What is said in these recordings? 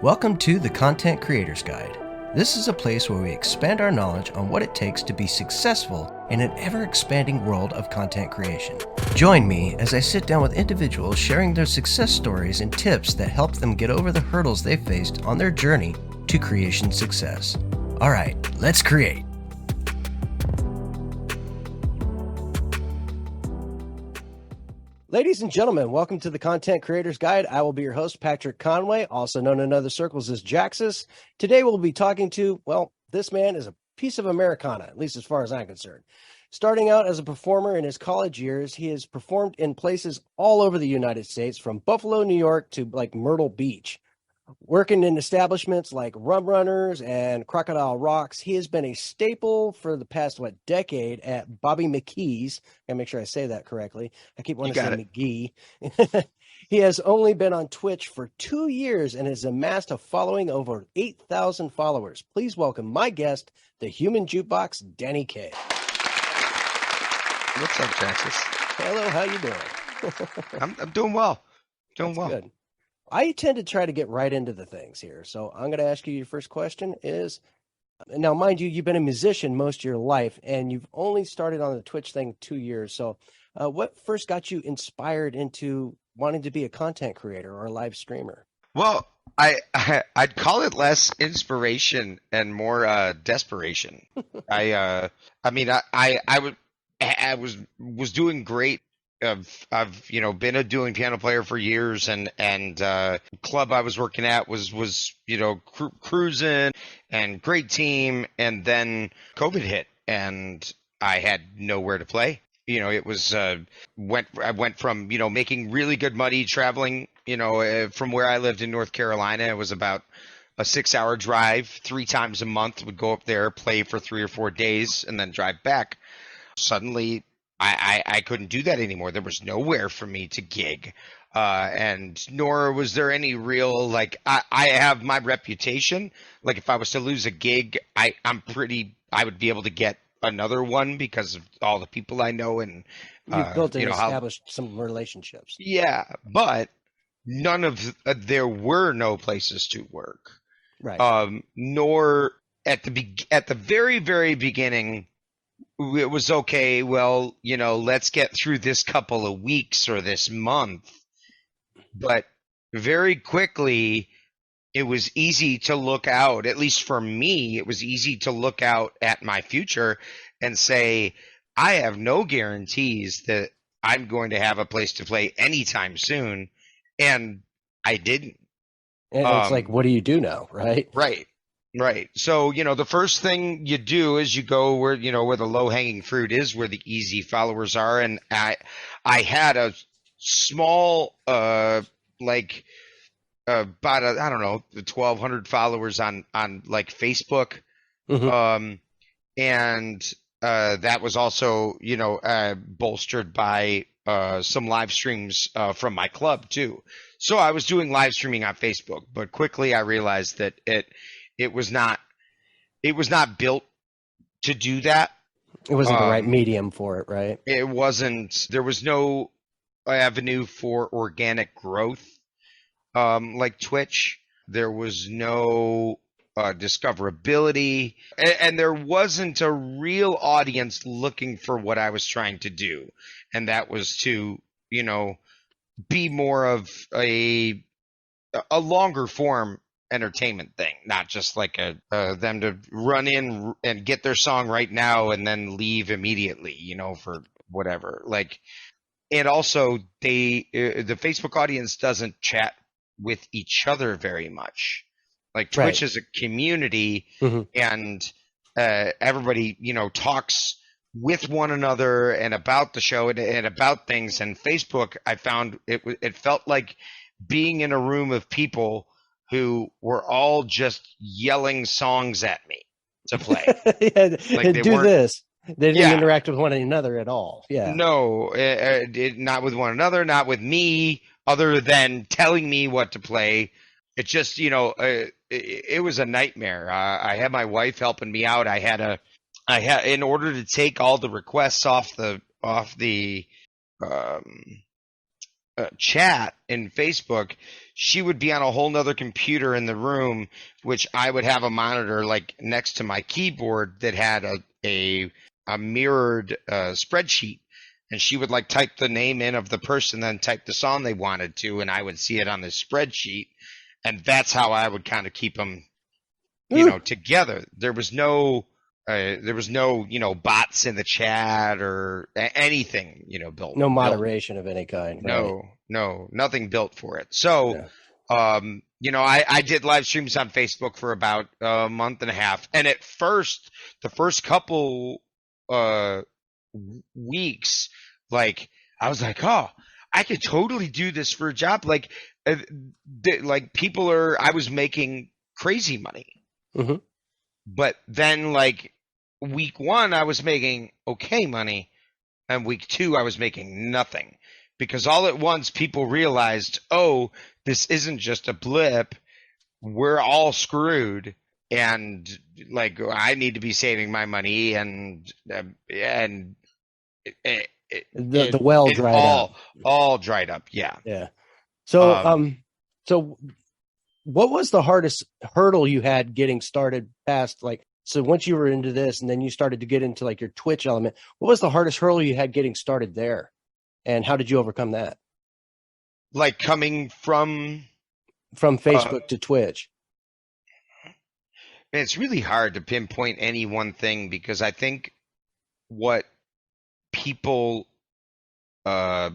Welcome to the Content Creator's Guide. This is a place where we expand our knowledge on what it takes to be successful in an ever-expanding world of content creation. Join me as I sit down with individuals sharing their success stories and tips that help them get over the hurdles they faced on their journey to creation success. All right, let's create. Ladies and gentlemen, welcome to the Content Creator's Guide. I will be your host, Patrick Conway, also known in other circles as Jaxus. Today we'll be talking to, well, this man is a piece of Americana, at least as far as I'm concerned. Starting out as a performer in his college years, he has performed in places all over the United States, from Buffalo, New York to like Myrtle Beach. Working in establishments like Rum Runners and Crocodile Rocks, he has been a staple for the past, decade at Bobby McKee's. Gotta make sure I say that correctly. I keep wanting to say McGee. He has only been on Twitch for 2 years and has amassed a following over 8,000 followers. Please welcome my guest, the Human Jukebox Danny K. What's up, Jaxus? Hello, how you doing? I'm doing well. That's good. I tend to try to get right into the things here. So I'm going to ask you your first question is, now, mind you, you've been a musician most of your life, and you've only started on the Twitch thing 2 years. So what first got you inspired into wanting to be a content creator or a live streamer? Well, I'd call it less inspiration and more desperation. I was doing great. I've been a dueling piano player for years, and club I was working at was cruising and great team, and then COVID hit and I had nowhere to play. It was I went from making really good money traveling from where I lived in North Carolina. It was about a 6-hour drive 3 times a month. Would go up there, play for 3 or 4 days, and then drive back. Suddenly I couldn't do that anymore. There was nowhere for me to gig. And nor was there any real, I have my reputation. Like, if I was to lose a gig, I would be able to get another one because of all the people I know. And you've built and established some relationships. Yeah, but there were no places to work. Right. Nor at the very, very beginning, it was okay, well, let's get through this couple of weeks or this month. But very quickly, it was easy to look out, at least for me, it was easy to look out at my future and say, I have no guarantees that I'm going to have a place to play anytime soon. And I didn't. And it's like, what do you do now, right? Right. So, the first thing you do is you go where the low-hanging fruit is, where the easy followers are. And I had a small, about, I don't know, 1,200 followers on Facebook. Mm-hmm. And that was also, bolstered by some live streams from my club too. So I was doing live streaming on Facebook, but quickly I realized that it was not built to do that. It wasn't the right medium for it, right? It wasn't. There was no avenue for organic growth like Twitch. There was no discoverability, and there wasn't a real audience looking for what I was trying to do, and that was to be more of a longer form entertainment thing, not just like them to run in and get their song right now and then leave immediately, for whatever. And also the Facebook audience doesn't chat with each other very much. Like, Twitch is a community, mm-hmm. and everybody talks with one another and about the show and about things. And Facebook, I found it felt like being in a room of people who were all just yelling songs at me to play. Yeah, they do this. They didn't interact with one another at all. Yeah. No, not with one another, not with me, other than telling me what to play. It just, it was a nightmare. I had my wife helping me out. I had in order to take all the requests off the chat in Facebook, she would be on a whole nother computer in the room, which I would have a monitor like next to my keyboard that had a mirrored spreadsheet, and she would like type the name in of the person, then type the song they wanted to, and I would see it on the spreadsheet, and that's how I would kind of keep them, together. There was no, bots in the chat or anything, built. No moderation of any kind. Right. No, nothing built for it. So, I did live streams on Facebook for about a month and a half. And at first, the first couple weeks, like, I was like, oh, I could totally do this for a job. Like, I was making crazy money. Mm-hmm. But then, like, week 1, I was making okay money, and week 2, I was making nothing. Because all at once, people realized, oh, this isn't just a blip. We're all screwed, and like I need to be saving my money, and the well dried up. All dried up. Yeah. Yeah. So so what was the hardest hurdle you had getting started past, like, so once you were into this and then you started to get into like your Twitch element, what was the hardest hurdle you had getting started there? And how did you overcome that? Like coming from Facebook to Twitch? It's really hard to pinpoint any one thing, because I think what people, I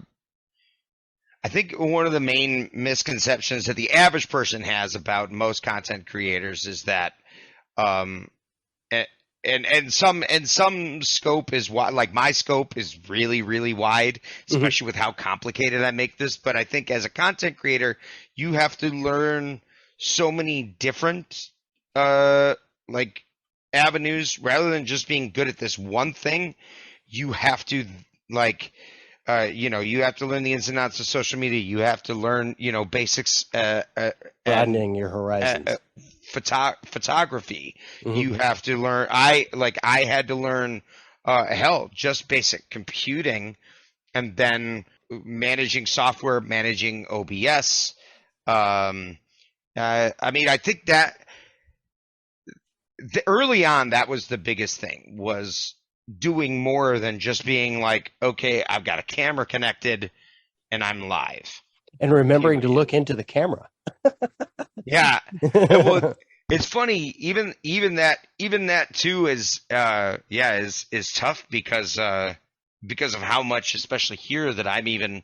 think one of the main misconceptions that the average person has about most content creators is that, and some scope is wide. Like my scope is really, really wide, especially with how complicated I make this. But I think as a content creator, you have to learn so many different like avenues rather than just being good at this one thing. You have to like you have to learn the ins and outs of social media. You have to learn basics, broadening your horizons. Photography. You have to learn. I had to learn just basic computing, and then managing software, managing OBS. I mean, I think that early on, that was the biggest thing, was doing more than just being like, okay, I've got a camera connected and I'm live. And remembering to look into the camera. Yeah. Well, it's funny, even that too is tough because of how much, especially here, that I'm even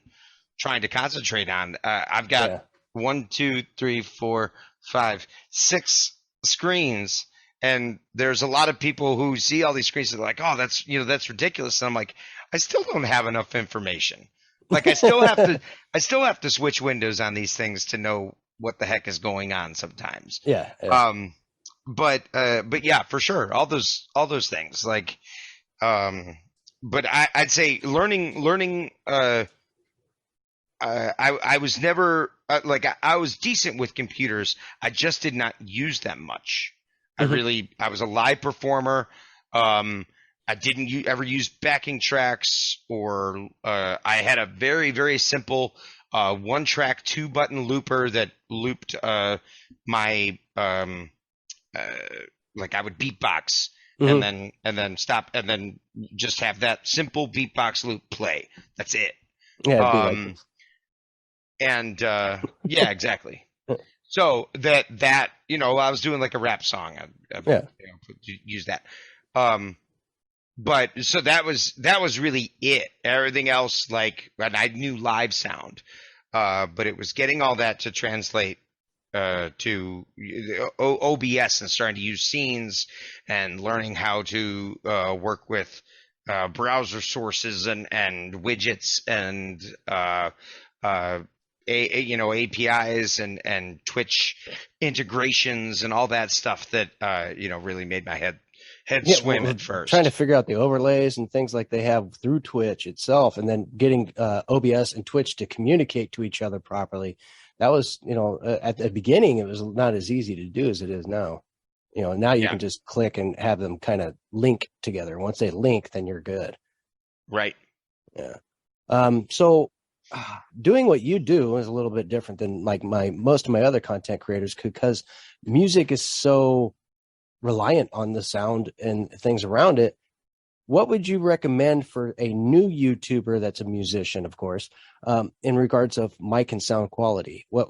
trying to concentrate on. I've got 1, 2, 3, 4, 5, 6 screens, and there's a lot of people who see all these screens and they're like, oh, that's ridiculous. And I'm like, I still don't have enough information. Like I still have to switch windows on these things to know what the heck is going on sometimes. Yeah. But yeah, for sure. All those things, like, but I'd say learning, I was never, I was decent with computers. I just did not use them much. I was a live performer. I didn't ever use backing tracks, or I had a very, very simple 1-track 2-button looper that looped my like I would beatbox and then stop and then just have that simple beatbox loop play. That's it. Yeah. Yeah, exactly. So that I was doing like a rap song. Use that. But so that was really it. Everything else, like, and I knew live sound, but it was getting all that to translate to OBS and starting to use scenes and learning how to work with browser sources and widgets and APIs and Twitch integrations and all that stuff that really made my head swim at first. Trying to figure out the overlays and things like they have through Twitch itself, and then getting OBS and Twitch to communicate to each other properly. That was, at the beginning, it was not as easy to do as it is now. Now you can just click and have them kind of link together. Once they link, then you're good. Right. Yeah. So Doing what you do is a little bit different than like my most of my other content creators because music is so reliant on the sound and things around it. What would you recommend for a new YouTuber that's a musician, of course, in regards of mic and sound quality? What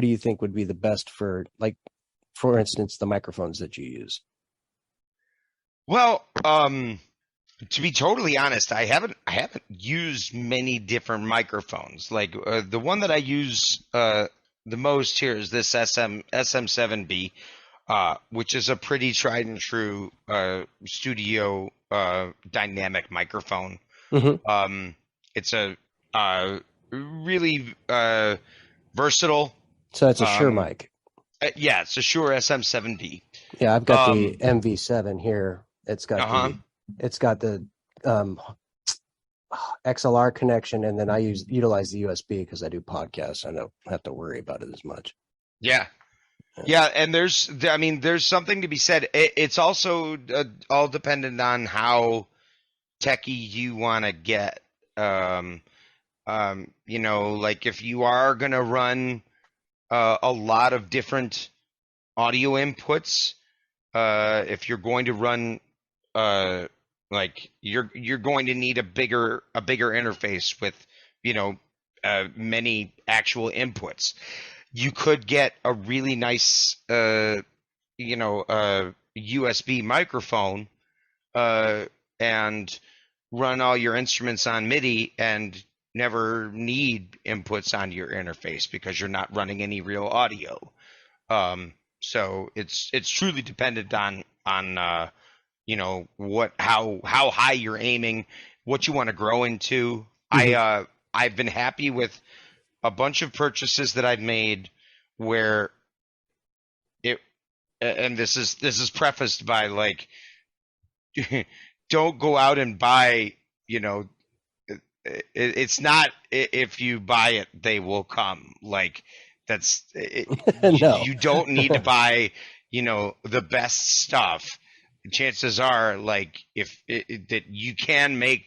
do you think would be the best for, like, for instance, the microphones that you use? Well, to be totally honest, I haven't used many different microphones. Like the one that I use the most here is this SM7B, which is a pretty tried and true studio dynamic microphone. Mm-hmm. Um, it's a really versatile. So it's a Shure Um, mic. yeah, it's a Shure SM7B. Yeah, I've got the Um, MV7 here. uh-huh. It's got the um, XLR connection, and then I utilize the USB because I do podcasts. I don't have to worry about it as much. Yeah. Yeah. Yeah, and I mean, there's something to be said. It's also all dependent on how techy you want to get. Um, like if you are gonna run a lot of different audio inputs, if you're going to run, uh, like you're going to need a bigger interface with, you know, many actual inputs. You could get a really nice, USB microphone, uh, and run all your instruments on MIDI and never need inputs on your interface because you're not running any real audio. So it's truly dependent on how high you're aiming, what you want to grow into. Mm-hmm. I've been happy with a bunch of purchases that I've made where it and this is prefaced by like don't go out and buy, you know, it's not if you buy it they will come, like that's it, No. you don't need to buy, the best stuff. Chances are, like, if that you can make,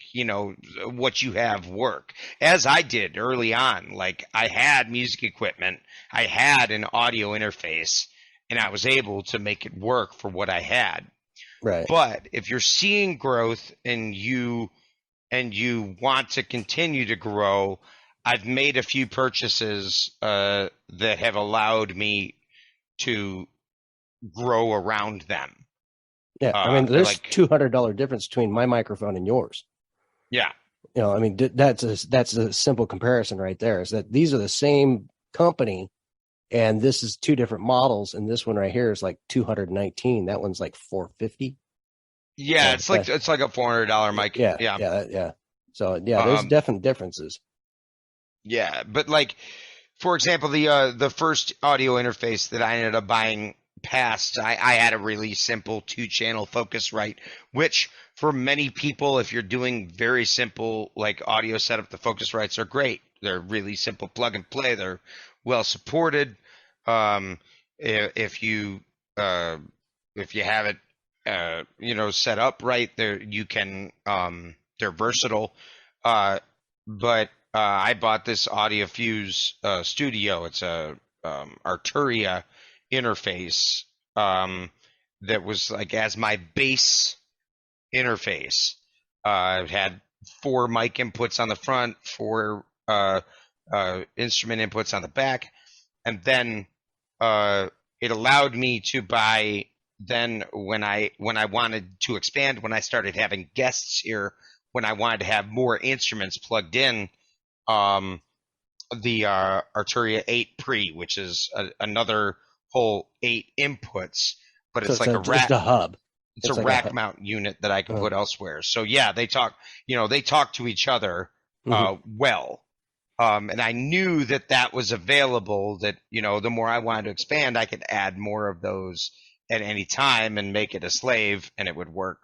what you have work, as I did early on. Like, I had music equipment, I had an audio interface, and I was able to make it work for what I had. Right. But if you're seeing growth and you want to continue to grow, I've made a few purchases that have allowed me to grow around them. Yeah. I mean, there's Like, $200 difference between my microphone and yours. yeah, I mean, that's a simple comparison right there. Is that these are the same company, and this is two different models, and this one right here is like 219. That one's like 450. yeah, So it's like a $400 mic. yeah, Yeah, yeah. So yeah, there's um, definite differences. yeah, but like, for example, the first audio interface that I ended up buying past, I had a really simple two-channel Focusrite, which for many people, if you're doing very simple like audio setup, the Focusrites are great. They're really simple plug and play. They're well supported. If you if you have it set up right, there you can they're versatile. But I bought this AudioFuse Studio. It's a Arturia interface, that was like as my base interface. It had four mic inputs on the front, four instrument inputs on the back, and then it allowed me to buy. Then when I wanted to expand, when I started having guests here, when I wanted to have more instruments plugged in, um, the Arturia 8 Pre, which is another whole 8 inputs, but So it's like a it's rack. a hub. It's a It's like a rack hub. mount unit that I can put elsewhere. So yeah, they talk to each other Mm-hmm. well. And I knew that was available. That the more I wanted to expand, I could add more of those at any time and make it a slave, and it would work.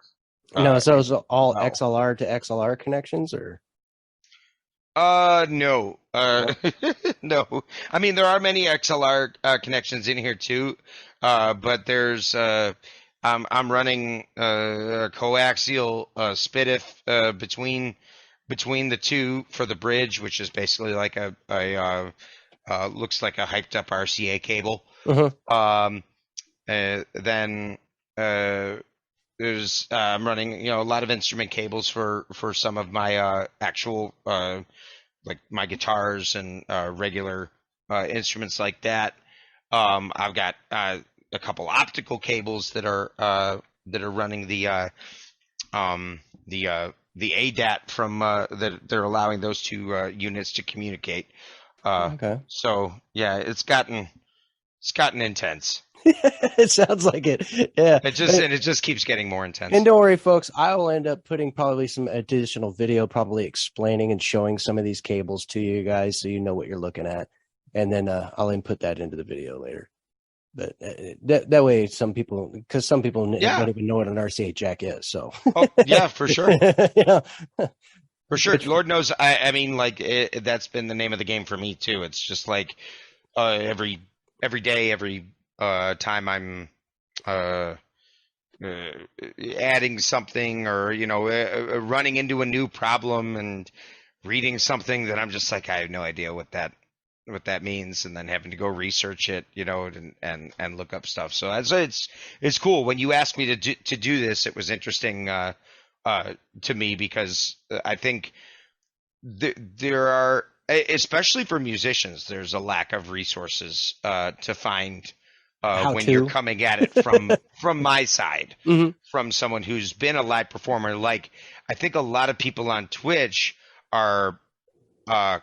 No, so it's all Well, XLR to XLR connections, or no, no? no. I mean, there are many XLR connections in here too, but there's I'm running a coaxial SPDIF between between the two for the bridge, which is basically like looks like a hyped up RCA cable. Uh-huh. Um, then there's I'm running a lot of instrument cables for some of my actual like my guitars and regular instruments like that. I've got a couple optical cables that are running um, the ADAT from that they're allowing those two units to communicate. Okay. So yeah, it's gotten intense. It sounds like it. Yeah. It just keeps getting more And intense. don't worry, folks. I will end up putting probably some additional video, probably explaining and showing some of these cables to you guys, so you know what you're looking at. And then I'll input that into the video later. But that way, because some people Yeah. don't even know what an RCA jack is. So, Oh yeah, for sure. you know, For sure. which Lord knows. I mean, like that's been the name of the game for me too. It's just like every day, every time I'm uh, uh, adding something or running into a new problem and reading something that I'm just like I have no idea what that means, and then having to go research it, and look up stuff. So it's cool. When you asked me to do this, it was interesting to me because I think there are, especially for musicians, there's a lack of resources to find how when you're to. coming at it from my side, Hmm. from someone who's been a live performer. Like I think a lot of people on Twitch are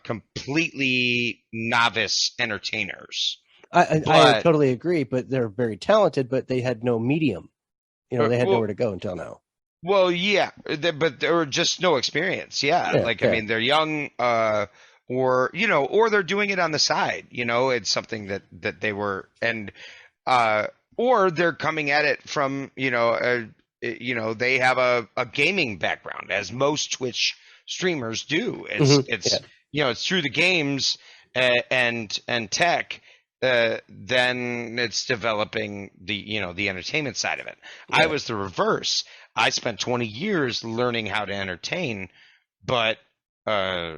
completely novice entertainers, I but totally agree, but they're very talented, but they had no medium. They had well, nowhere to go until now. yeah, but there were just no experience. Yeah, Yeah, like I yeah, mean, they're young, or they're doing it on the side. It's something that they were, and uh, or they're coming at it from they have a gaming background, as most Twitch streamers do. hmm, It's yeah, it's through the games and tech. Then it's developing the entertainment side of it. I yeah. was the reverse. I spent 20 years learning how to entertain, but uh,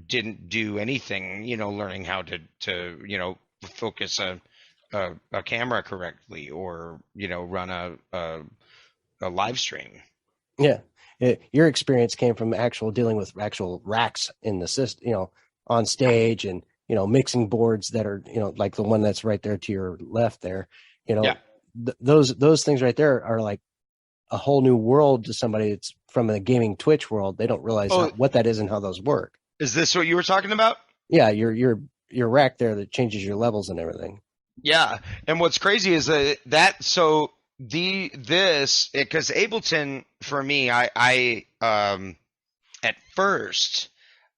didn't do anything, learning how to focus a camera correctly or run a live stream. Yeah. Your experience came from actual dealing with actual racks in the system, on stage and, mixing boards that are, like the one that's right there to your left there, you Yeah. know, those things right there are like a whole new world to somebody that's from the gaming Twitch world. They don't realize Oh, what that is and how those work. is this what you were talking about? Yeah. Your rack there that changes your levels and everything. Yeah, and what's crazy is so this because Ableton for me, I at first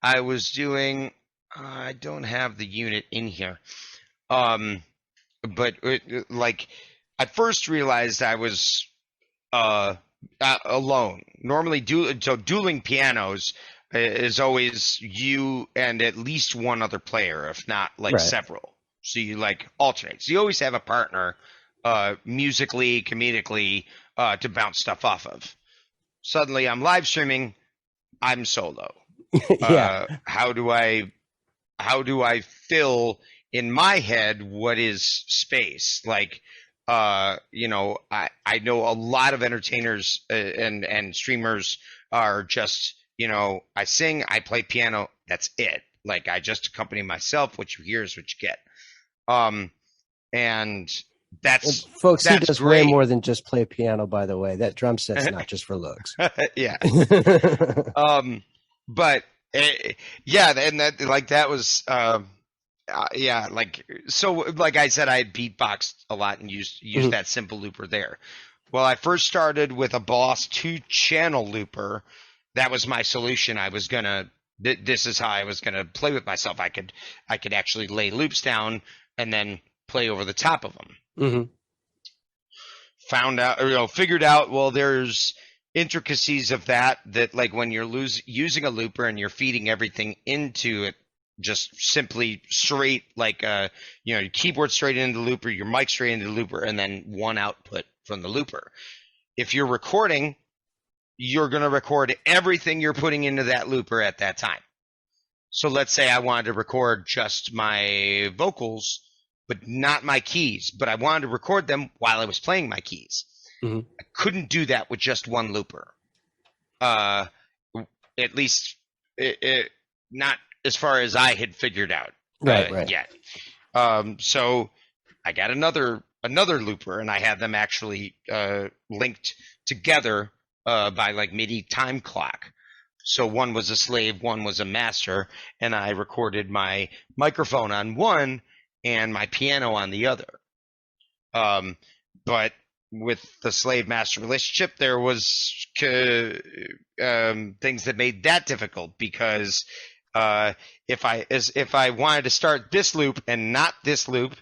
I was doing I don't have the unit in here, um, but like I first realized I was uh, alone. Normally, dueling pianos is always you and at least one other player, if not like Right. several. So you like alternate. So you always have a partner, musically, comedically, to bounce stuff off of. Suddenly, I'm live streaming. I'm solo. Yeah. How do I fill in my head what is space? Like, I know a lot of entertainers and streamers are just, I sing, I play piano, that's it. Like I just accompany myself. What you hear is what you get. Um, and And that's folks, he that's does way great. more than just play piano, by the way. That drum set's not just for looks. Yeah. But yeah, and that was yeah, like so like I said, I had beatboxed a lot and used Mhm. that simple looper there. Well, I first started with a Boss 2 channel looper. That was my solution. I was gonna this is how I was gonna play with myself. I could actually lay loops down and then play over the top of them. Mhm. Found out, or, figured out, well, there's intricacies of that like when you're using a looper and you're feeding everything into it just simply straight, like your keyboard straight into the looper, your mic straight into the looper, and then one output from the looper. If you're recording you're going to record everything you're putting into that looper at that time. So let's say I wanted to record just my vocals, but not my keys, but I wanted to record them while I was playing my keys. Mm-hmm. I couldn't do that with just one looper. At least not as far as I had figured out Right. yet. So I got another looper, and I had them actually linked together by like MIDI time clock. So one was a slave, one was a master, and I recorded my microphone on one and my piano on the other. But with the slave master relationship, there was things that made that difficult, because if I wanted to start this loop and not this loop,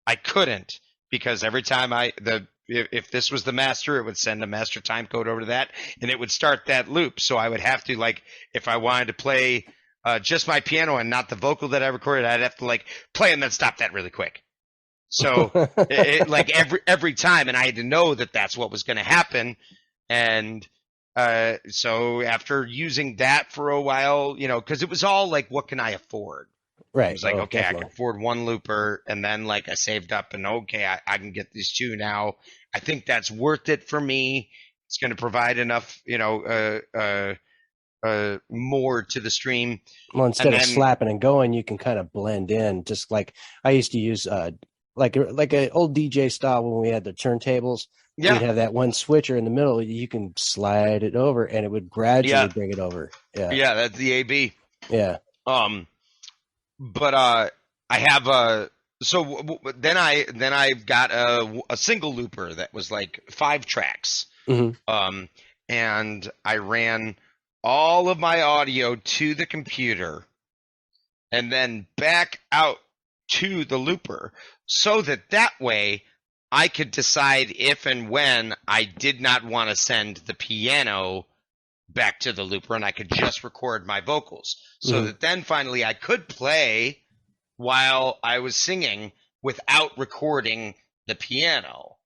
I couldn't, because every time if this was the master, it would send a master time code over to that, and it would start that loop. So I would have to, like, if I wanted to play just my piano and not the vocal that I recorded, I'd have to like play and then stop that really quick. So like every time, and I had to know that that's what was going to happen. And so after using that for a while, because it was all like, what can I afford? Right. It was like, okay, definitely. I can afford one looper, and then like I saved up, and okay, I can get these two now. I think that's worth it for me. It's going to provide enough, more to the stream. Well, instead of then, slapping and going, you can kind of blend in. Just like I used to use, like an old DJ style when we had the turntables. Yeah, We'd have that one switcher in the middle. You can slide it over, and it would gradually yeah, bring it over. Yeah. yeah, that's the AB. Yeah. But I have then I got a single looper that was like 5 tracks. Mm-hmm. And I ran all of my audio to the computer and then back out to the looper, so that way I could decide if and when I did not want to send the piano back to the looper, and I could just record my vocals. So Mm-hmm. that then finally I could play while I was singing without recording the piano,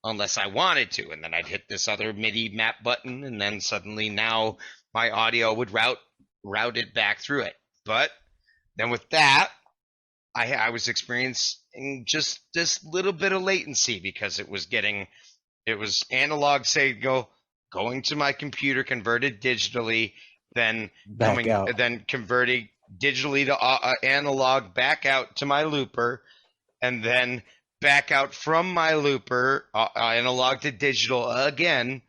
unless I wanted to. And then I'd hit this other MIDI map button, and then suddenly now my audio would route it back through it. But then with that, I was experiencing just this little bit of latency, because it was analog, say, going to my computer, converted digitally, then Back out. converting digitally to analog, back out to my looper, and then back out from my looper, analog to digital again,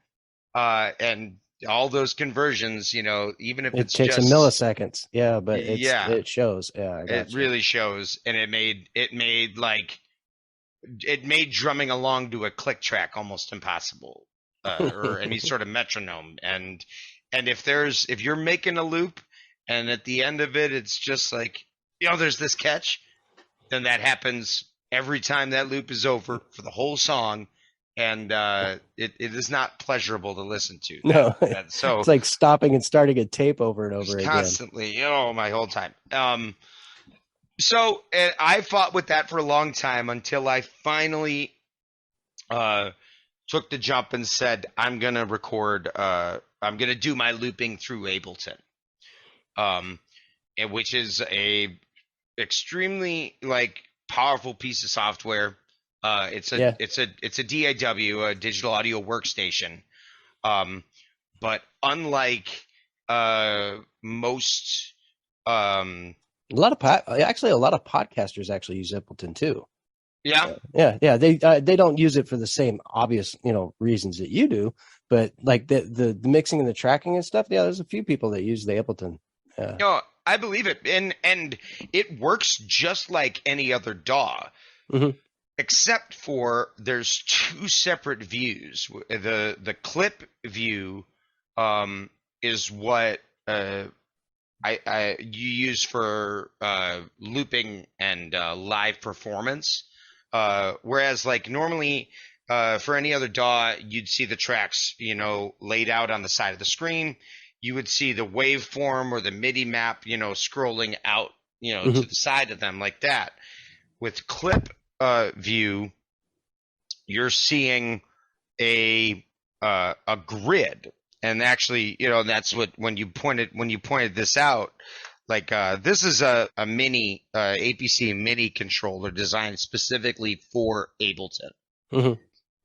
and all those conversions, even if It it's takes a just, milliseconds. Yeah, but yeah, it shows. Yeah, I it got you. really shows. And it made drumming along to a click track almost impossible, or any sort of metronome. And if you're making a loop, and at the end of it, it's just like, there's this catch, then that happens every time that loop is over for the whole song. And it is not pleasurable to listen to. No, So it's like stopping and starting a tape over and over just again. constantly, my whole time. So I fought with that for a long time, until I finally took the jump and said, I'm going to record, I'm going to do my looping through Ableton, which is a extremely like powerful piece of software. It's a DAW, a digital audio workstation. But unlike most, A lot of podcasters actually use Ableton too. yeah, Yeah. They don't use it for the same obvious reasons that you do, but like the mixing and the tracking and stuff. Yeah, there's a few people that use the Ableton. Yeah. I believe it, and it works just like any other DAW. Mm-hmm. Except for there's 2 separate views. The clip view is what you use for looping and live performance. Whereas like normally for any other DAW, you'd see the tracks laid out on the side of the screen. You would see the waveform or the MIDI map scrolling out Mm-hmm. to the side of them like that. With clip view, you're seeing a grid, and actually, that's what when you pointed this out. Like this is a mini APC mini controller designed specifically for Ableton. Hmm.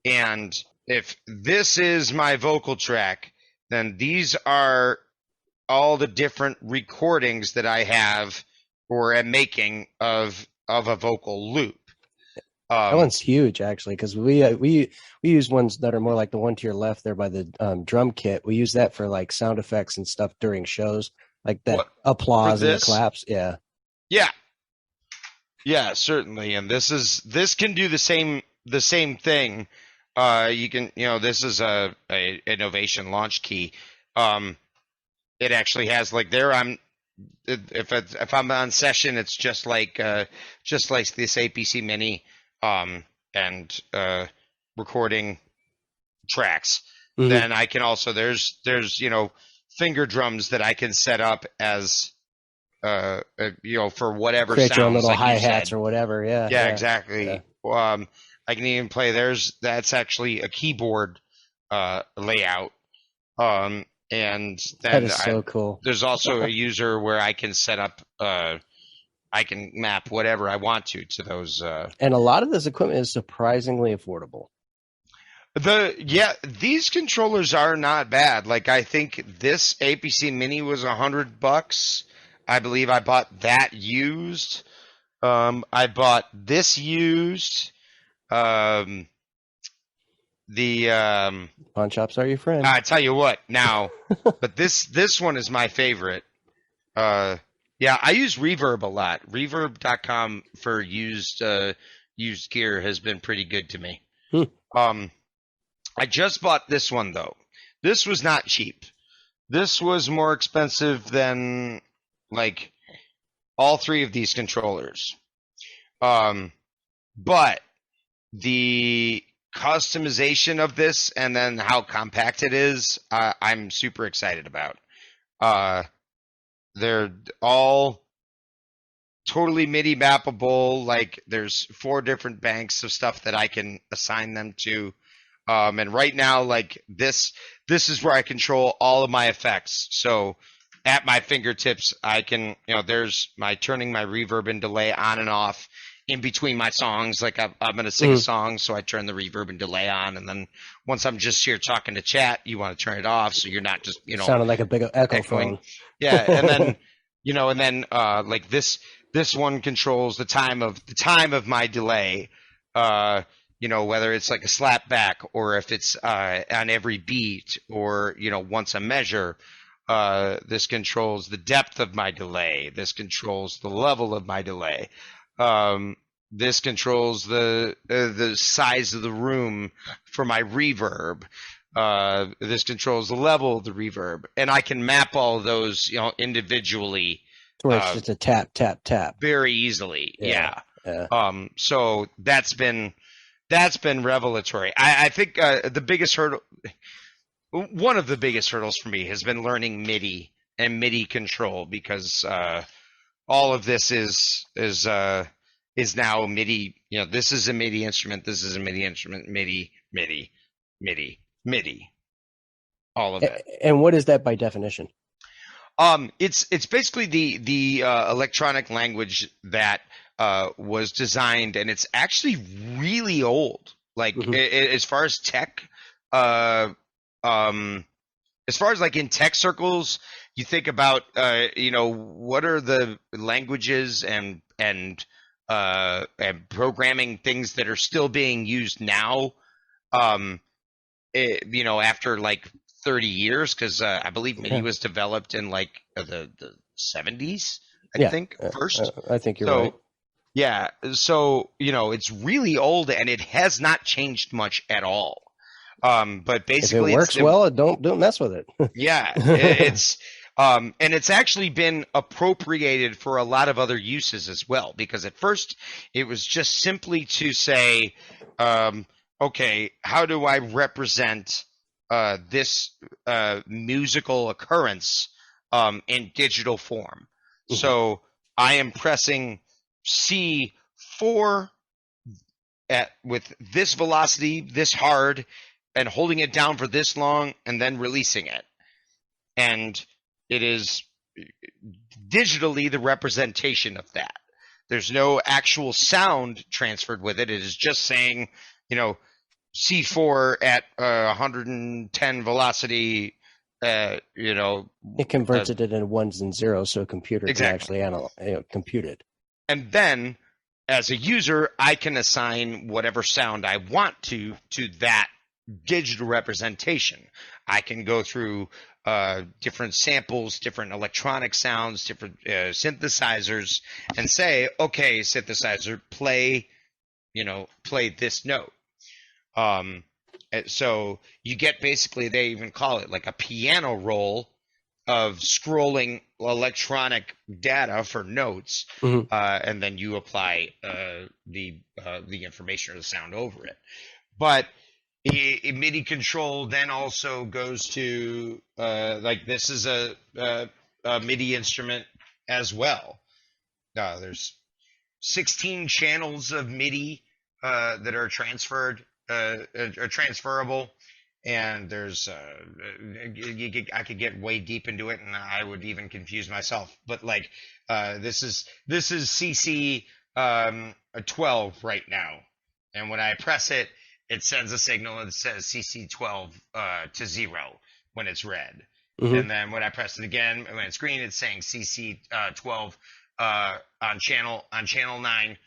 And if this is my vocal track, then these are all the different recordings that I have or am making of a vocal loop. That Um, one's huge, actually, because we use ones that are more like the one to your left there by the drum kit. We use that for like sound effects and stuff during shows, like that what for applause and the this? claps. Yeah, Yeah, yeah, certainly. And this can do the same thing. You can, this is a innovation launch key. Um, it actually has like there I'm if I'm on session, it's just like this APC Mini and recording tracks. hmm Then I can also there's finger drums that I can set up as for whatever create your own sounds little like hi you hats said. or whatever. Yeah, Yeah, yeah, yeah. exactly. I can even play that's actually a keyboard layout. And That then is so cool. there's also a user where I can set up I can map whatever I want to those And a lot of this equipment is surprisingly affordable. these controllers are not bad. Like I think this APC Mini was $100. I believe I bought that used. I bought this used. Um, the Pawn shops are your friend. I tell you what now, but this one is my favorite. Uh, yeah, I use Reverb a lot. Reverb.com for used gear has been pretty good to me. Hmm. Um, I just bought this one though. This was not cheap. This was more expensive than like all three of these controllers. Um, but the customization of this and then how compact it is, I'm super excited about. Uh, they're all totally MIDI mappable. Like there's 4 different banks of stuff that I can assign them to. And right now, like this is where I control all of my effects. So at my fingertips, I can, there's my turning my reverb and delay on and off in between my songs. Like I'm going to sing a song, so I turn the reverb and delay on. And then once I'm just here talking to chat, you want to turn it off. So you're not just, Sounding like a big echo echoing. phone. Yeah. Like this one controls the time of my delay. Whether it's like a slap back or if it's on every beat or, once a measure, this controls the depth of my delay. This controls the level of my delay. This controls the size of the room for my reverb. This controls the level of the reverb, and I can map all of those, individually, Where it's just a tap, tap, tap. very easily. Yeah. So that's been revelatory. I think the biggest hurdle, one of the biggest hurdles for me, has been learning MIDI and MIDI control because all of this is now MIDI. This is a MIDI instrument. This is a MIDI instrument. MIDI, MIDI, MIDI, MIDI. All of it. And what is that by definition? It's basically the electronic language that was designed, and it's actually really old. Like as far as tech, as far as like in tech circles, you think about what are the languages and programming things that are still being used now. After like 30 years, because I believe MIDI was developed in like the 70s, I think, first. I think you're right. Yeah, so it's really old and it has not changed much at all. But basically, if it works well, don't mess with it. Yeah, it's and it's actually been appropriated for a lot of other uses as well. Because at first, it was just simply to say, okay, how do I represent this musical occurrence in digital form? So I am pressing C4 with this velocity, this hard, and holding it down for this long and then releasing it. And it is digitally the representation of that. There's no actual sound transferred with it. It is just saying, C4 at 110 velocity, It converts it into ones and zeros so a computer exactly. can actually compute it. And then, as a user, I can assign whatever sound I want to that digital representation. I can go through different samples, different electronic sounds, different synthesizers, and say, okay, synthesizer, play this note. So you get basically, they even call it like a piano roll of scrolling electronic data for notes, and then you apply the information or the sound over it. But MIDI control then also goes to this is a MIDI instrument as well. There's 16 channels of MIDI that are transferable, and there's I could get way deep into it, and I would even confuse myself. But this is CC 12 right now, and when I press it, it sends a signal and it says CC12 to 0 when it's red. And then when I press it again, when it's green, it's saying CC12 on channel 9,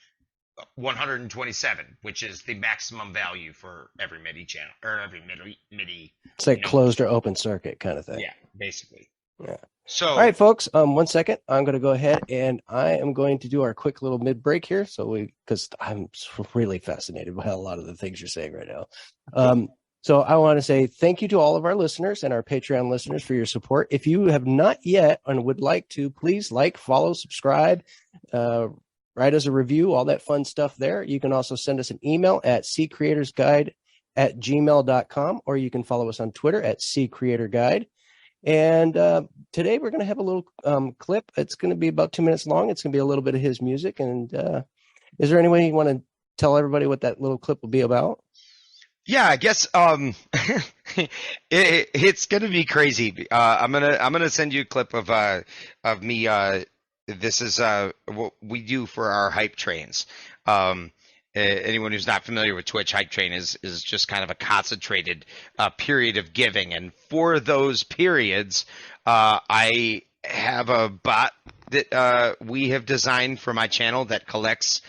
127, which is the maximum value for every MIDI channel or every MIDI. It's like closed or open circuit kind of thing. Yeah, basically. Yeah. So, all right, folks. 1 second. I'm going to go ahead and I am going to do our quick little mid break here. Because I'm really fascinated by a lot of the things you're saying right now. So I want to say thank you to all of our listeners and our Patreon listeners for your support. If you have not yet and would like to, please follow, subscribe, write us a review, all that fun stuff there. You can also send us an email at ccreatorsguide@gmail.com, or you can follow us on Twitter at ccreatorguide. And today we're going to have a little clip. It's going to be about 2 minutes long. It's going to be a little bit of his music. And is there any way you want to tell everybody what that little clip will be about? Yeah, I guess it's going to be crazy. I'm gonna send you a clip of me. This is what we do for our hype trains. Anyone who's not familiar with Twitch, hype train is just kind of a concentrated period of giving, and for those periods, I have a bot that we have designed for my channel that collects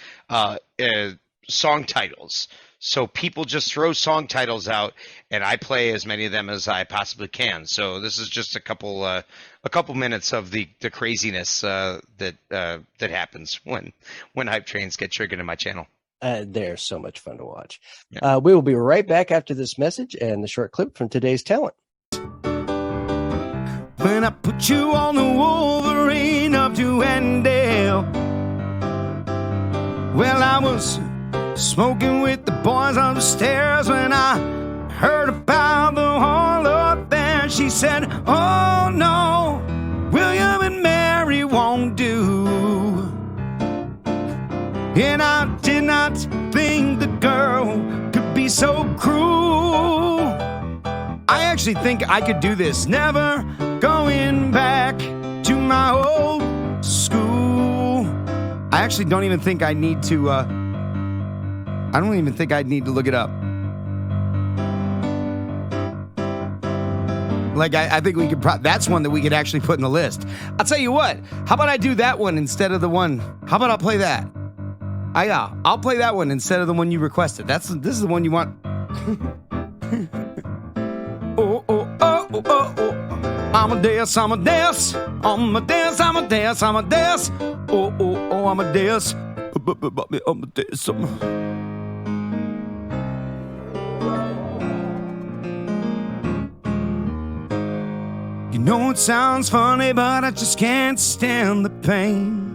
song titles. So people just throw song titles out, and I play as many of them as I possibly can. So this is just a couple minutes of the craziness that happens when hype trains get triggered in my channel. They're so much fun to watch. Yeah. We will be right back after this message and the short clip from today's talent. When I put you on the Wolverine up to Endale, well, I was smoking with the boys on the stairs when I heard about the harlot there. She said, oh no, William and Mary won't do. And I did not think the girl could be so cruel. I actually think I could do this, never going back to my old school. I actually don't even think I need to I don't even think I'd need to look it up. I think we could that's one that we could actually put in the list. I'll tell you what, how about I do that one instead of the one? How about I'll play that? I'll play that one instead of the one you requested. This is the one you want. Oh, oh, oh, oh, oh, oh. I'm a dance, I'm a dance. I'm a dance, I'm a dance, I'm a dance. Oh, oh, oh, I'm a dance. I'm a dance. You know it sounds funny, but I just can't stand the pain.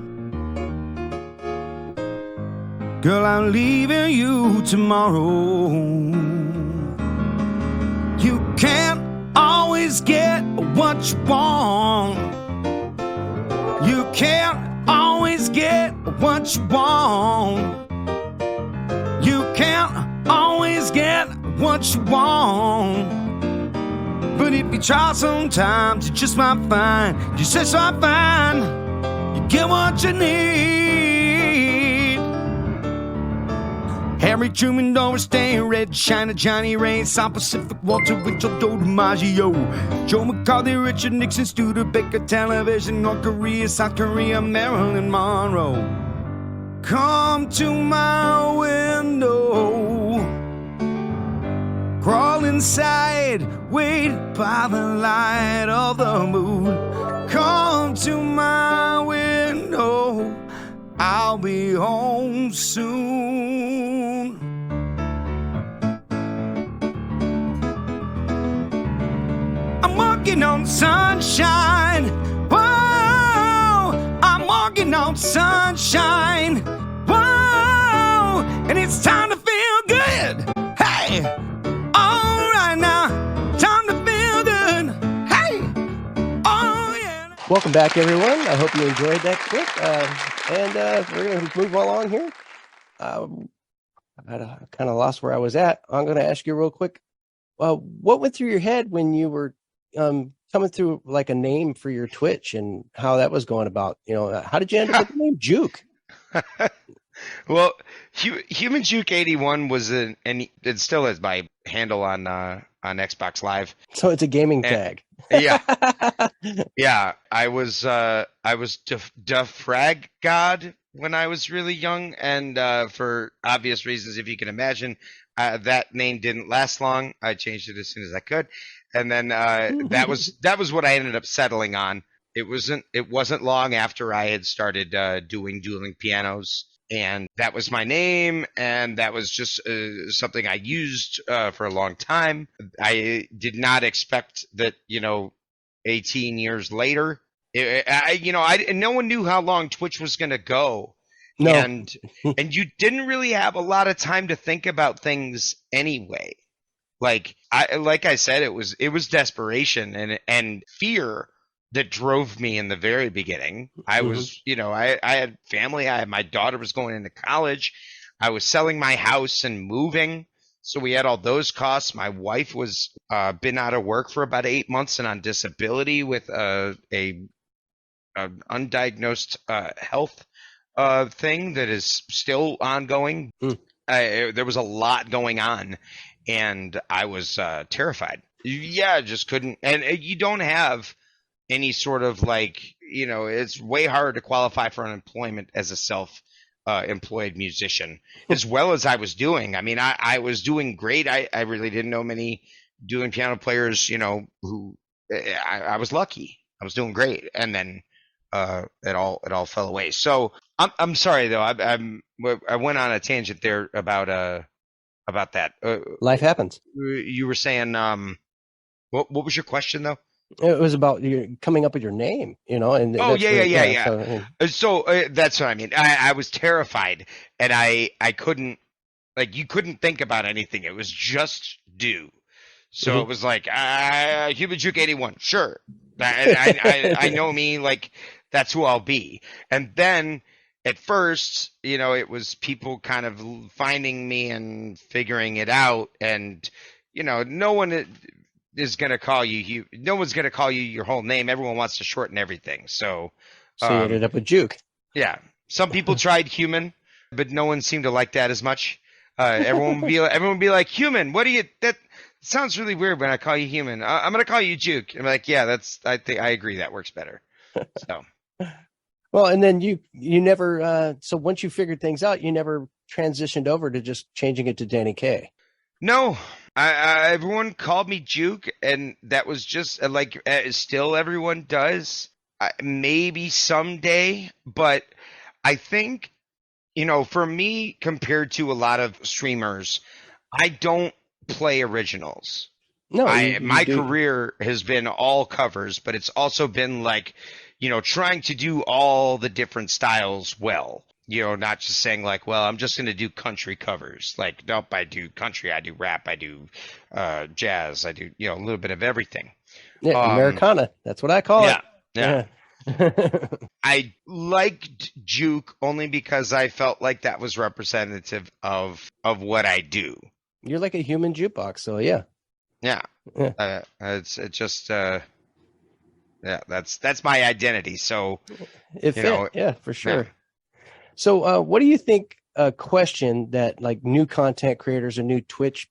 Girl, I'm leaving you tomorrow. You can't always get what you want. You can't always get what you want. You can't always get what you want. But if you try sometimes, you just might find, you just might find, you get what you need. Harry Truman, Doris Day, Red China, Johnny Ray, South Pacific, Walter Winchell, Joe DiMaggio, Joe McCarthy, Richard Nixon, Studebaker, Television, North Korea, South Korea, Marilyn Monroe. Come to my window, crawl inside, wait by the light of the moon. Come to my window, I'll be home soon. I'm walking on sunshine. Whoa, I'm walking on sunshine. Whoa, and it's time to feel good. Hey, all right now, time to feel good. Hey, oh yeah. Welcome back, everyone. I hope you enjoyed that clip. And we're going to move along here. I kind of lost where I was at. I'm going to ask you real quick. What went through your head when you were coming through like a name for your Twitch and how that was going about? You know, how did you end up with the name Juke? Well, Human Juke 81 was and it still is my handle on Xbox Live. So it's a gaming tag. Yeah, yeah. I was Defrag God when I was really young, and for obvious reasons, if you can imagine, that name didn't last long. I changed it as soon as I could, and then that was what I ended up settling on. It wasn't long after I had started doing dueling pianos. And that was my name, and that was just something I used for a long time. I did not expect that, 18 years later, no one knew how long Twitch was going to go. No. And you didn't really have a lot of time to think about things anyway. Like I said, it was desperation and fear that drove me in the very beginning. I was, I had family. My daughter was going into college. I was selling my house and moving. So we had all those costs. My wife was been out of work for about 8 months and on disability with a undiagnosed health thing that is still ongoing. There was a lot going on, and I was terrified. Yeah, just couldn't. And you don't have any sort of it's way harder to qualify for unemployment as a self-employed musician, as well as I was doing. I mean, I was doing great. I really didn't know many dueling piano players, who I was lucky. I was doing great, and then it all fell away. So I'm sorry though. I went on a tangent there about that. Life happens. You were saying what was your question though? It was about you coming up with your name, and yeah. So that's what I mean. I was terrified, and I couldn't, you couldn't think about anything. It was just do. So it was like Human Juke 81, sure. I know me, that's who I'll be. And then at first, it was people kind of finding me and figuring it out, and no one is going to call you. No one's going to call you your whole name. Everyone wants to shorten everything. So you ended up with Juke. Yeah. Some people tried Human, but no one seemed to like that as much. Everyone would be like, Human, that sounds really weird when I call you Human. I'm going to call you Juke. I'm like, yeah, I agree. That works better. So. Well, and then you never, so once you figured things out, you never transitioned over to just changing it to Danny K. No, everyone called me Juke, and that was just still everyone does. Maybe someday, but I think, for me, compared to a lot of streamers, I don't play originals. No, my career has been all covers, but it's also been trying to do all the different styles well. Not just saying I'm just going to do country covers. Nope, I do country, I do rap, I do jazz, I do, a little bit of everything. Yeah, Americana. That's what I call it. Yeah. I liked Juke only because I felt like that was representative of what I do. You're like a human jukebox. So yeah. Yeah. It's just yeah, that's my identity. So, It fit. know, Yeah, for yeah. sure. So what do you think a question that like new content creators or new Twitch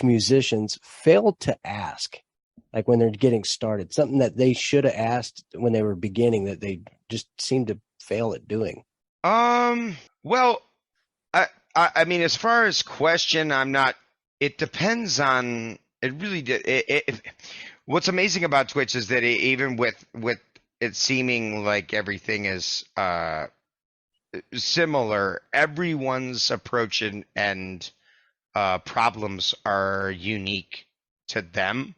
musicians fail to ask, like when they're getting started, something that they should have asked when they were beginning that they just seem to fail at doing? Well, I mean, as far as question, I'm not. It depends on. It really did. What's amazing about Twitch is that even with it seeming like everything is similar, everyone's approach and problems are unique to them.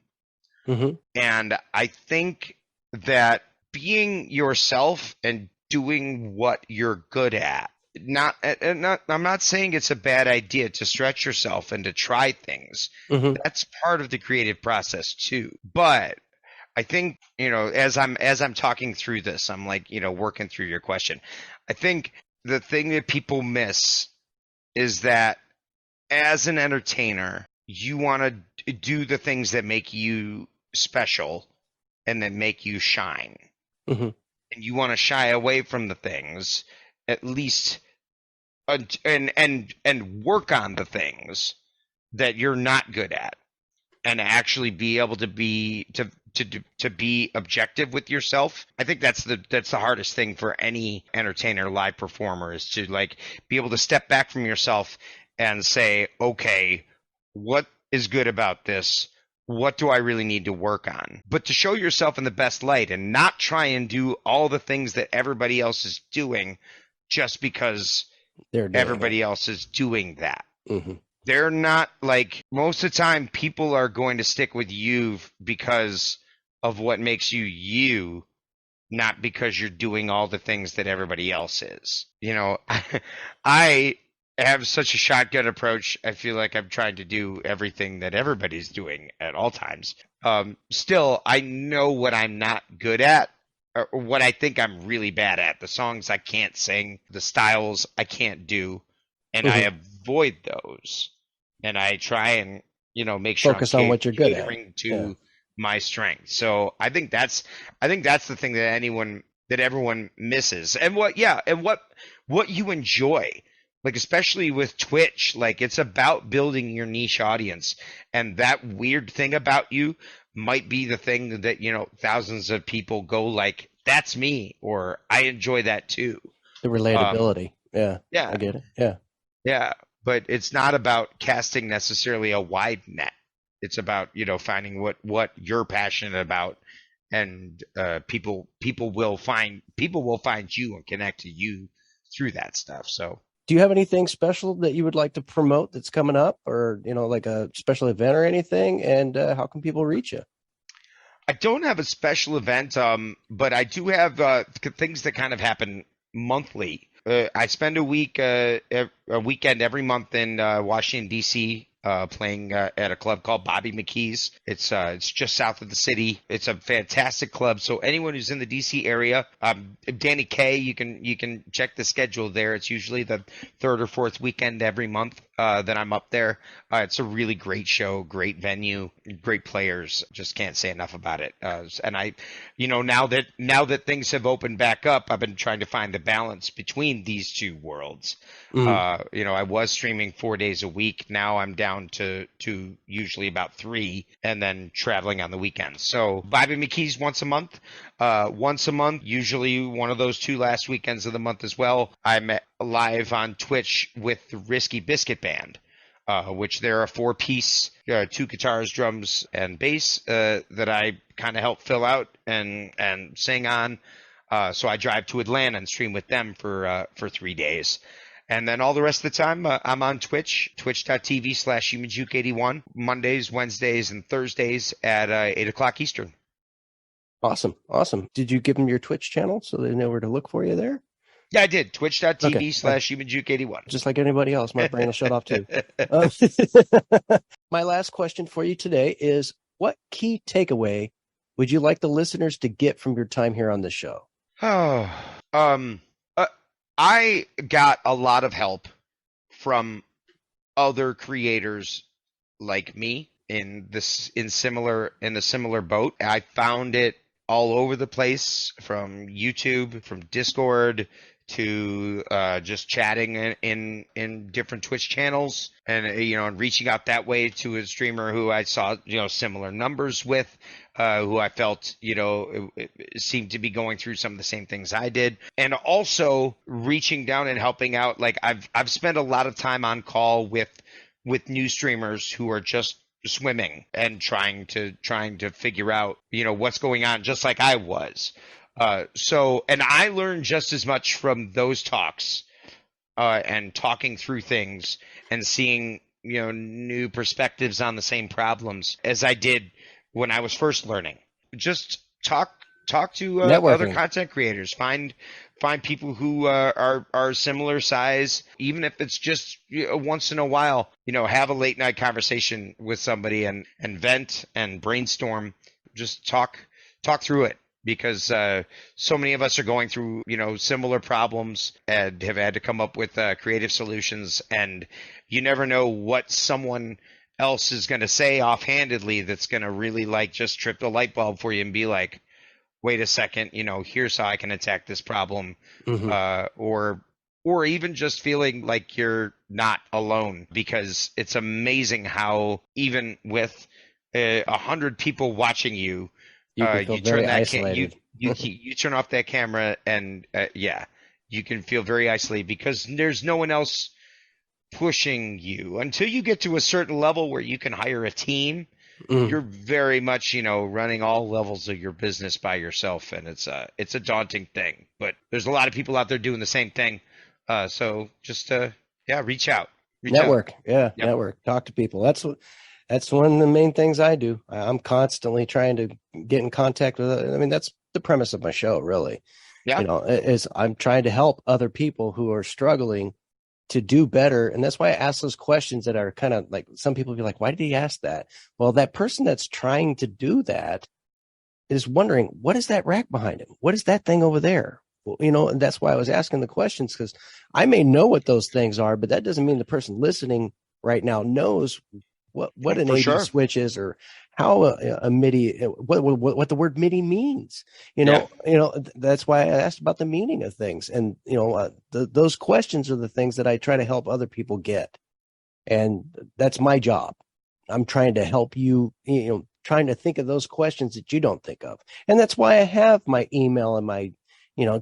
Mm-hmm. And I think that being yourself and doing what you're good at, I'm not saying it's a bad idea to stretch yourself and to try things. Mm-hmm. That's part of the creative process too. But I think, as I'm talking through this, I'm like, working through your question. I think the thing that people miss is that as an entertainer, you want to do the things that make you special and that make you shine. Mm-hmm. And you want to shy away from the things, at least, and work on the things that you're not good at, and actually be able to be objective with yourself. I think that's the hardest thing for any entertainer, live performer, is to like be able to step back from yourself and say, okay, what is good about this? What do I really need to work on? But to show yourself in the best light and not try and do all the things that everybody else is doing just because everybody else is doing that. Mm-hmm. They're not, like, most of the time people are going to stick with you because of what makes you you, not because you're doing all the things that everybody else is. I have such a shotgun approach. I feel like I'm trying to do everything that everybody's doing at all times. Still, I know what I'm not good at, or what I think I'm really bad at. The songs I can't sing, the styles I can't do, and I avoid those. And I try and, make sure focus I'm on what you're good at. catering to my strength. So I think that's the thing that everyone misses. And what you enjoy. Like, especially with Twitch, like, it's about building your niche audience. And that weird thing about you might be the thing that, thousands of people go like, that's me, or I enjoy that too. The relatability. Yeah. Yeah. I get it. Yeah. Yeah. But it's not about casting necessarily a wide net. It's about, finding what you're passionate about. And people will find you and connect to you through that stuff. So, do you have anything special that you would like to promote that's coming up, or, like a special event or anything? And how can people reach you? I don't have a special event, but I do have things that kind of happen monthly. I spend a weekend every month in Washington, D.C., playing at a club called Bobby McKee's. It's just south of the city. It's a fantastic club. So anyone who's in the DC area, Danny K, you can check the schedule there. It's usually the third or fourth weekend every month that I'm up there. It's a really great show, great venue, great players. Just can't say enough about it. And I, now that things have opened back up, I've been trying to find the balance between these two worlds. I was streaming 4 days a week. Now I'm down to usually about 3, and then traveling on the weekends. So Bobby McKee's once a month, usually one of those 2 last weekends of the month as well. I'm live on Twitch with the Risky Biscuit Band, which they're a 4-piece, 2 guitars, drums, and bass that I kind of help fill out and sing on. So I drive to Atlanta and stream with them for 3 days. And then all the rest of the time, I'm on Twitch, twitch.tv/HumanJuke81, Mondays, Wednesdays, and Thursdays at 8 o'clock Eastern. Awesome. Did you give them your Twitch channel so they know where to look for you there? Yeah, I did. Twitch.tv/HumanJuke81. Just like anybody else, my brain will shut off too. My last question for you today is, what key takeaway would you like the listeners to get from your time here on the show? I got a lot of help from other creators like me in the similar boat. I found it all over the place, from YouTube, from Discord, to just chatting in different Twitch channels, and and reaching out that way to a streamer who I saw similar numbers with, who I felt seemed to be going through some of the same things I did, and also reaching down and helping out. Like I've spent a lot of time on call with new streamers who are just swimming and trying to figure out what's going on, just like I was. And I learned just as much from those talks, and talking through things and seeing new perspectives on the same problems as I did when I was first learning. Just talk to other content creators. Find people who are similar size, even if it's just once in a while. Have a late night conversation with somebody and vent and brainstorm. Just talk through it, because so many of us are going through similar problems and have had to come up with creative solutions, and you never know what someone else is going to say offhandedly that's going to really just trip the light bulb for you and be like, wait a second, here's how I can attack this problem. Or even just feeling like you're not alone, because it's amazing how even with 100 people watching you, you can feel very isolated. You turn off that camera and you can feel very isolated, because there's no one else pushing you until you get to a certain level where you can hire a team. You're very much running all levels of your business by yourself, and it's a daunting thing. But there's a lot of people out there doing the same thing. So just reach out. Network. Network. Talk to people. That's one of the main things I do. I'm constantly trying to get in contact with. I mean, that's the premise of my show, really. Yeah. Is I'm trying to help other people who are struggling to do better. And that's why I ask those questions that are kind of like, some people be like, why did he ask that? Well, that person that's trying to do that is wondering, what is that rack behind him? What is that thing over there? Well, and that's why I was asking the questions, because I may know what those things are, but that doesn't mean the person listening right now knows what an AV switch is, or how a MIDI, what the word MIDI means. That's why I asked about the meaning of things. And, those questions are the things that I try to help other people get. And that's my job. I'm trying to help you, trying to think of those questions that you don't think of. And that's why I have my email and my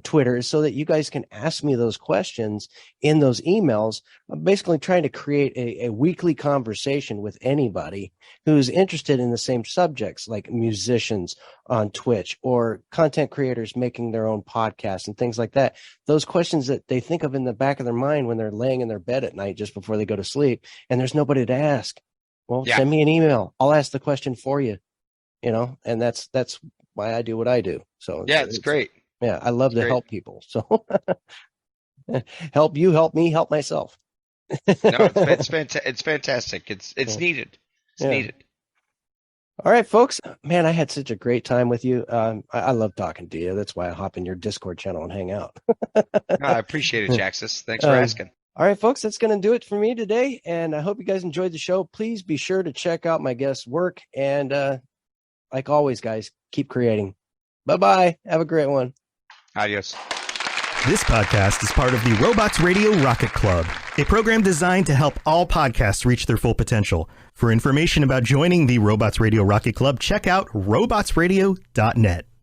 Twitter, is so that you guys can ask me those questions in those emails. I'm basically trying to create a weekly conversation with anybody who's interested in the same subjects, like musicians on Twitch or content creators making their own podcasts and things like that. Those questions that they think of in the back of their mind when they're laying in their bed at night just before they go to sleep, and there's nobody to ask. Well, send me an email. I'll ask the question for you, and that's why I do what I do. So it's great. Yeah, I love to help people. So help you, help me, help myself. No, it's fantastic. It's needed. It's needed. All right, folks. Man, I had such a great time with you. I love talking to you. That's why I hop in your Discord channel and hang out. I appreciate it, Jaxus. Thanks for asking. All right, folks, that's going to do it for me today. And I hope you guys enjoyed the show. Please be sure to check out my guest's work. And like always, guys, keep creating. Bye-bye. Have a great one. Adios. This podcast is part of the Robots Radio Rocket Club, a program designed to help all podcasts reach their full potential. For information about joining the Robots Radio Rocket Club, check out robotsradio.net.